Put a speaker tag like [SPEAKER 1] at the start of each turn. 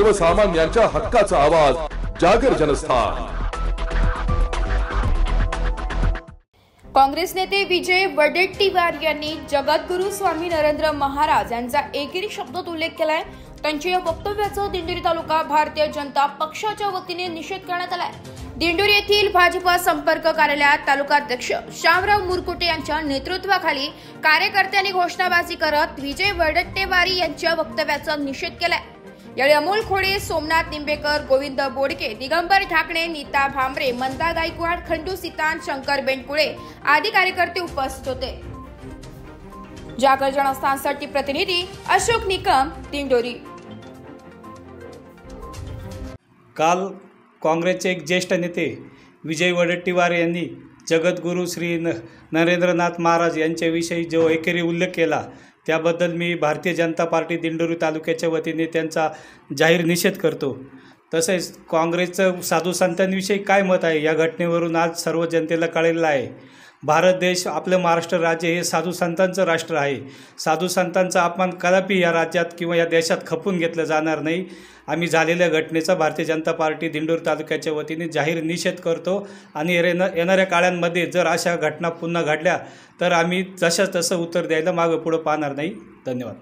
[SPEAKER 1] सर्वसामान्यांच्या हक्काचा आवाज जागर जनस्थान।
[SPEAKER 2] काँग्रेस नेते विजय वडेट्टीवार यांनी जगद्गुरू स्वामी नरेंद्र महाराज यांचा एकेरी शब्दात उल्लेख केलाय। त्यांच्या या वक्तव्याचा दिंडोरी तालुका भारतीय जनता पक्षाच्या वतीने निषेध करण्यात आलाय। दिंडोरी येथील भाजपा संपर्क कार्यालयात तालुकाध्यक्ष श्यामराव मुरकुटे यांच्या नेतृत्वाखाली कार्यकर्त्यांनी घोषणाबाजी करत विजय वडेट्टीवार यांच्या वक्तव्याचा निषेध केलाय। यावेळी अमोल खोडे, सोमनाथ निंबेकर, गोविंद बोडके, दिगंबर ठाकणे, नीता भांबरे, मंदा गायकवाड, खंडू सितान, शंकर बेंडकुळे आदी कार्यकर्ते उपस्थित होते। जागर जनस्थानसाठी प्रतिनिधी अशोक निकम, दिंडोरी।
[SPEAKER 3] काल काँग्रेसचे एक ज्येष्ठ नेते विजय वडेट्टीवार यांनी जगद्गुरू श्री नरेंद्रनाथ महाराज यांच्याविषयी जो एकेरी उल्लेख केला त्याबद्दल मी भारतीय जनता पार्टी दिंडोरी तालुक्याच्या वतीने त्यांचा जाहीर निषेध करतो। तसेच काँग्रेसचं साधू संतांविषयी काय मत आहे या घटनेवरून आज सर्व जनतेला कळलेलं आहे। भारत देश, आपलं महाराष्ट्र राज्य हे साधू संतांचं राष्ट्र आहे। साधू संतांचा अपमान कदापि या राज्यात किंवा या देशात खपून घेतलं जाणार नाही। आम्ही झालेल्या घटनेचा भारतीय जनता पार्टी दिंडोरी तालुक्याच्या वतीने जाहीर निषेध करतो आणि येणाऱ्या काळांमध्ये जर अशा घटना पुन्हा घडल्या तर आम्ही जशा तसं उत्तर द्यायला मागं पुढं पाहणार नाही। धन्यवाद।